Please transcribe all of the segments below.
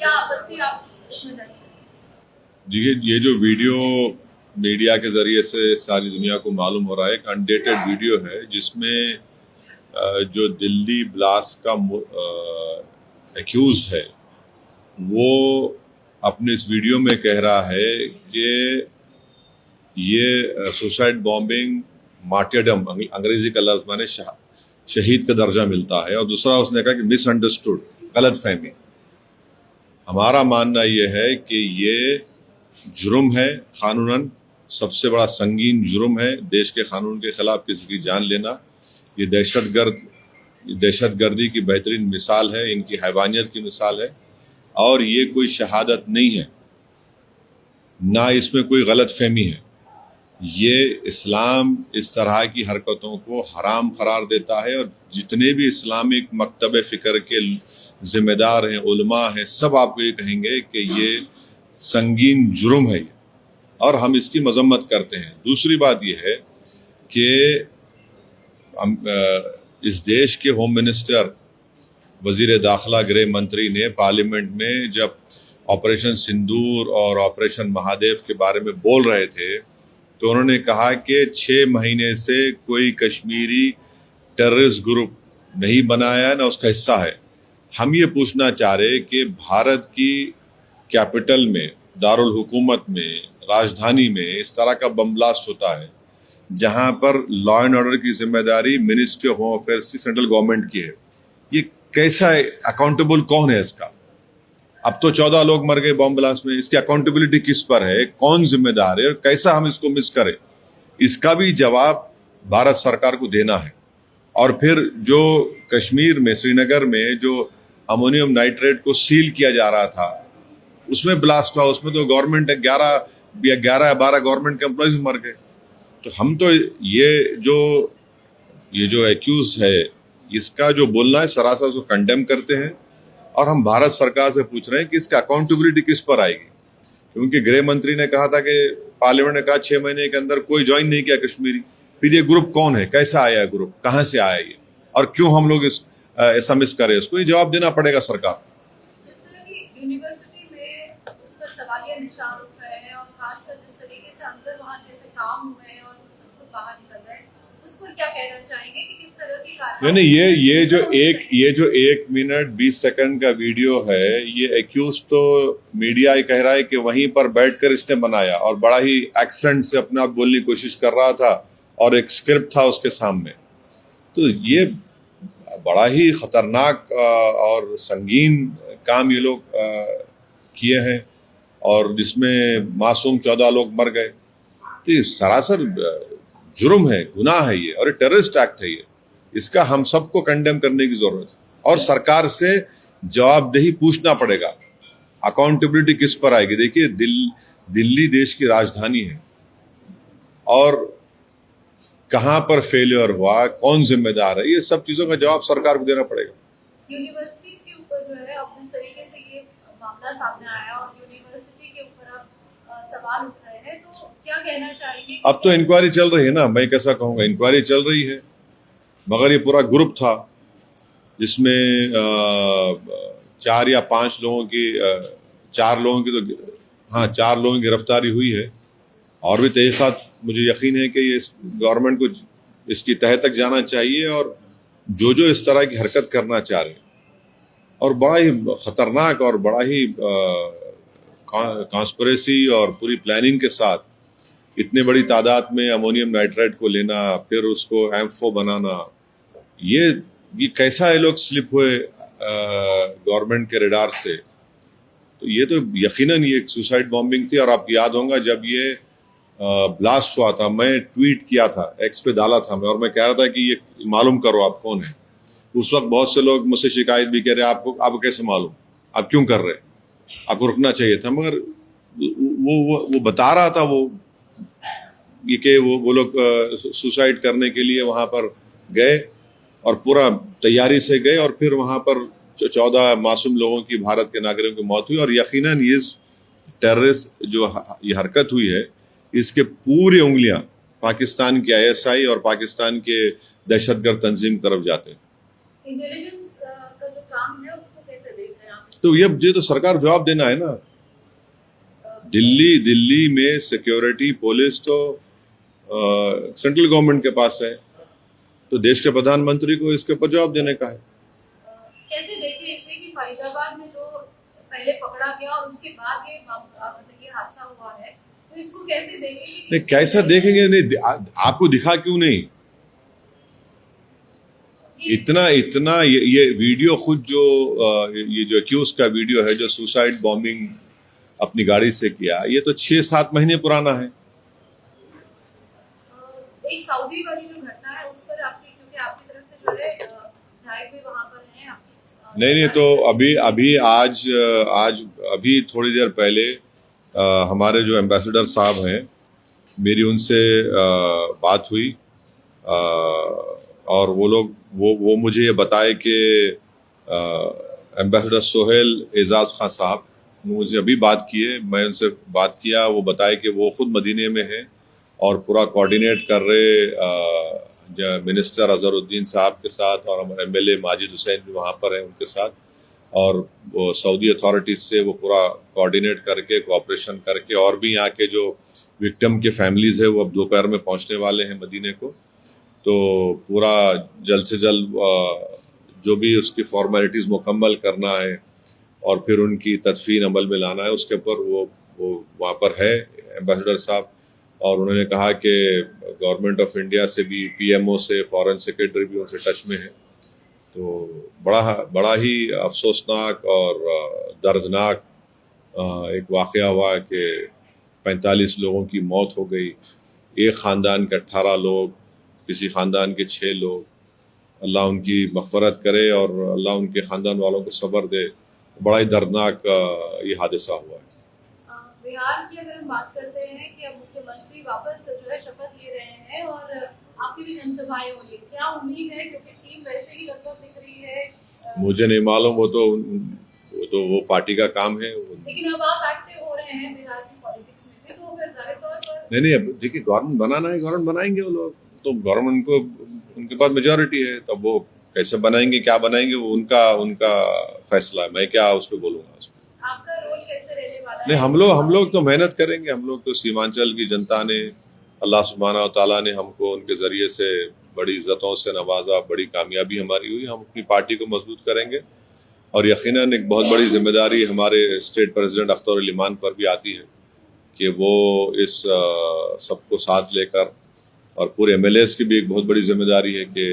क्या आपत्ति आप इसमें दर्ज करें? देखिए, ये जो वीडियो मीडिया के जरिए से सारी दुनिया को मालूम हो रहा है, एक अनडेटेड वीडियो है जिसमें जो दिल्ली ब्लास्ट का एक्यूज है वो अपने इस वीडियो में कह रहा है कि ये सुसाइड बॉम्बिंग मार्टियरडम, अंग्रेजी का लफ्ज माने शहीद का दर्जा मिलता है, और दूसरा उसने कहा कि मिसअंडरस्टूड, गलत फहमी। हमारा मानना ये है कि ये जुर्म है, कानूनन सबसे बड़ा संगीन जुर्म है देश के कानून के खिलाफ किसी की जान लेना। ये दहशतगर्दी की बेहतरीन मिसाल है, इनकी हैवानियत की मिसाल है, और ये कोई शहादत नहीं है, ना इसमें कोई गलत फहमी है। ये इस्लाम इस तरह की हरकतों को हराम करार देता है, और जितने भी इस्लामिक मकतब फ़िक्र के जिम्मेदार हैं, उलमा हैं, सब आपको ये कहेंगे कि ये संगीन जुर्म है और हम इसकी मजम्मत करते हैं। दूसरी बात यह है कि इस देश के होम मिनिस्टर, वजीर दाखिला, गृह मंत्री ने पार्लियामेंट में जब ऑपरेशन सिंदूर और ऑपरेशन महादेव के बारे में बोल रहे थे तो उन्होंने कहा कि 6 महीने से कोई कश्मीरी टेररिस्ट ग्रुप नहीं बनाया, ना उसका हिस्सा है। हम ये पूछना चाह रहे कि भारत की कैपिटल में, दारुल हुकूमत में, राजधानी में इस तरह का बम ब्लास्ट होता है जहां पर लॉ एंड ऑर्डर की जिम्मेदारी मिनिस्ट्री ऑफ होम अफेयर्स की, सेंट्रल गवर्नमेंट की है। ये कैसा है? अकाउंटेबल कौन है इसका? अब तो 14 लोग मर गए बॉम्ब ब्लास्ट में, इसकी अकाउंटेबिलिटी किस पर है? कौन जिम्मेदार है और कैसा हम इसको मिस करें? इसका भी जवाब भारत सरकार को देना है। और फिर जो कश्मीर में, श्रीनगर में जो अमोनियम नाइट्रेट को सील किया जा रहा था, उसमें ब्लास्ट हुआ, उसमें तो गवर्नमेंट 11 या 12 गवर्नमेंट के एम्प्लॉइज मर गए। तो हम तो ये जो एक्यूज है, इसका जो बोलना है सरासर उसको कंडेम करते हैं, और हम भारत सरकार से पूछ रहे हैं कि इसका अकाउंटेबिलिटी किस पर आएगी। क्योंकि गृह मंत्री ने कहा था कि पार्लियामेंट ने कहा 6 महीने के अंदर कोई ज्वाइन नहीं किया कश्मीरी। फिर ये ग्रुप कौन है, कैसा आया है ग्रुप, कहाँ से आया ये, और क्यों हम लोग ऐसा मिस करें? इसको ये जवाब देना पड़ेगा सरकार। जिस तरह की यूनिवर्सिटी में उस पर सवालिया निशान उठ रहे हैं, और खासकर जिस तरीके से अंदर वहाँ जैसे काम हुए हैं और उसको बाहर निकल रहे हैं, उस पर क्या कहना चाहेंगे कि किस तरह की नहीं, ये जो 1 मिनट 20 सेकंड का वीडियो है, ये एक्यूज तो मीडिया ये कह रहा है कि वहीं पर बैठकर इसने बनाया, और बड़ा ही एक्सेंट से अपने आप बोलने की कोशिश कर रहा था, और एक स्क्रिप्ट था उसके सामने। तो ये बड़ा ही खतरनाक और संगीन काम ये लोग किए हैं, और जिसमें मासूम 14 लोग मर गए। तो ये सरासर जुर्म है, गुनाह है ये, और टेररिस्ट एक्ट है ये। इसका हम सबको कंडेम करने की जरूरत है, और सरकार से जवाबदेही पूछना पड़ेगा। अकाउंटेबिलिटी किस पर आएगी? देखिए, दिल्ली देश की राजधानी है, और कहां पर फेलियर हुआ, कौन जिम्मेदार है, ये सब चीजों का जवाब सरकार को देना पड़ेगा। यूनिवर्सिटीज के ऊपर जो है, अब जिस तरीके से ये मामला सामने आया और यूनिवर्सिटी के ऊपर अब सवाल उठ रहे हैं, तो क्या कहना चाहेंगे? अब तो इंक्वायरी चल रही है ना, मैं कैसा कहूँगा, इंक्वायरी चल रही है, मगर ये पूरा ग्रुप था जिसमें 4 या 5 लोगों की, 4 लोगों की तो 4 लोगों की गिरफ्तारी हुई है, और भी तहकीकात। मुझे यकीन है कि ये गवर्नमेंट को इसकी तह तक जाना चाहिए, और जो इस तरह की हरकत करना चाह रहे हैं, और बड़ा ही खतरनाक और बड़ा ही कॉन्स्पिरेसी और पूरी प्लानिंग के साथ इतने बड़ी तादाद में अमोनियम नाइट्रेट को लेना, फिर उसको एम्फो बनाना, ये कैसा ये लोग स्लिप हुए गवर्नमेंट के रडार से। तो ये तो यकीनन ये एक सुसाइड बॉम्बिंग थी। और आपको याद होगा जब ये ब्लास्ट हुआ था, मैं ट्वीट किया था, एक्स पे डाला था मैं, और मैं कह रहा था कि ये मालूम करो आप कौन है। उस वक्त बहुत से लोग मुझसे शिकायत भी कर रहे, आपको कैसे मालूम, आप क्यों कर रहे, आपको रुकना चाहिए था। मगर वो बता रहा था ये कि वो लोग सुसाइड करने के लिए वहां पर गए, और पूरा तैयारी से गए, और फिर वहां पर 14 मासूम लोगों की, भारत के नागरिकों की मौत हुई। और यकीनन इस टेररिस्ट जो ये हरकत हुई है, इसके पूरी उंगलियां पाकिस्तान के ISI और पाकिस्तान के दहशतगर्द तंजीम तरफ जाते हैं। इंटेलिजेंस का जो काम है उसको कैसे देख रहे हैं आप? तो ये तो सरकार जवाब देना है ना। दिल्ली में सिक्योरिटी पुलिस तो सेंट्रल गवर्नमेंट के पास है, तो देश के प्रधानमंत्री को इसके ऊपर जवाब देने का है। कैसे देखें इसे कि फरीदाबाद में जो पहले पकड़ा गया और उसके बाद ये हादसा हुआ है, तो इसको कैसे देखेंगे? नहीं, कैसा देखेंगे? नहीं, आपको दिखा क्यों नहीं? इतना ये वीडियो खुद जो ये जो एक्यूज का वीडियो है, जो सुसाइड बॉम्बिंग अपनी गाड़ी से किया, ये तो 6-7 महीने पुराना है। एक सऊदी वाली जो घटना है उस पर आपकी, क्योंकि आपकी तरफ से जो है राय भी वहां पर है नहीं, तो अभी थोड़ी देर पहले हमारे जो एम्बेसडर साहब हैं, मेरी उनसे बात हुई, और वो लोग वो मुझे ये बताए कि एम्बेसडर सोहेल एजाज खान साहब मुझे अभी बात किए, मैं उनसे बात किया, वो बताए कि वो खुद मदीने में हैं और पूरा कोऑर्डिनेट कर रहे मिनिस्टर अजहरुद्दीन साहब के साथ, और हमारे एमएलए माजिद हुसैन भी वहाँ पर हैं उनके साथ, और वो सऊदी अथॉरिटीज से वो पूरा कोऑर्डिनेट करके, कोऑपरेशन करके, और भी यहाँ के जो विक्टिम के फैमिलीज है वो अब दोपहर में पहुँचने वाले हैं मदीने को, तो पूरा जल्द से जल्द जो भी उसकी फॉर्मेलिटीज़ मुकम्मल करना है और फिर उनकी तदफीन अमल में लाना है, उसके ऊपर वो वहाँ पर है एम्बेसडर साहब। और उन्होंने कहा कि गवर्नमेंट ऑफ इंडिया से भी, पीएमओ से, फॉरेन सेक्रेटरी भी उनसे टच में है। तो बड़ा ही अफसोसनाक और दर्दनाक एक वाक़या हुआ कि 45 लोगों की मौत हो गई। एक ख़ानदान के 18 लोग, किसी ख़ानदान के 6 लोग। अल्लाह उनकी मग़फ़रत करे और अल्लाह उनके ख़ानदान वालों को सब्र दे। बड़ा ही दर्दनाक ये हादसा हुआ है। बिहार की अगर हम बात करते हैं कि अब मुख्यमंत्री वापस जो है शपथ ले रहे हैं और आपकी भी जनसभाएं होंगी, क्या उम्मीद है? क्योंकि टीम वैसे ही लगभग दिख रही है। मुझे नहीं मालूम, वो पार्टी का काम है। लेकिन अब आप एक्टिव हो रहे हैं बिहार की पॉलिटिक्स में भी, तो फिर ज़ाहिर तौर पर नहीं, अब देखिए, गवर्नमेंट बनाना है, गवर्नमेंट बनाएंगे वो लोग, तो गवर्नमेंट को उनके पास मेजॉरिटी है, तब वो कैसे बनाएंगे, क्या बनाएंगे, वो उनका फैसला है। मैं क्या उस पर बोलूँगा। आपका रोल कैसे रहने वाला है? नहीं, हम लोग तो मेहनत करेंगे। हम लोग तो सीमांचल की जनता ने, अल्लाह सुब्हाना व तआला ने हमको उनके ज़रिए से बड़ी इज़्ज़तों से नवाजा, बड़ी कामयाबी हमारी हुई। हम अपनी पार्टी को मजबूत करेंगे और यकीनन एक बहुत बड़ी जिम्मेदारी हमारे स्टेट प्रेसिडेंट अख्तर अली मान पर भी आती है कि वो इस सबको साथ लेकर, और पूरे एमएलएस की भी एक बहुत बड़ी जिम्मेदारी है कि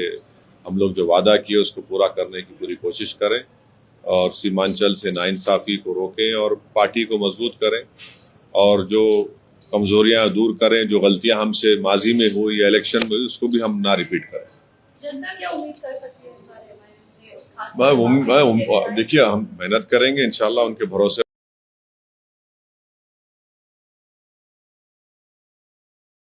हम लोग जो वादा किए उसको पूरा करने की पूरी कोशिश करें और सीमांचल से नाइंसाफ़ी को रोकें और पार्टी को मजबूत करें, और जो कमज़ोरियाँ दूर करें, जो गलतियां हमसे माजी में हुई या इलेक्शन में हुई उसको भी हम ना रिपीट करें। जनता क्या उम्मीद कर सकती है? देखिए, हम मेहनत करेंगे, इंशाल्लाह उनके भरोसे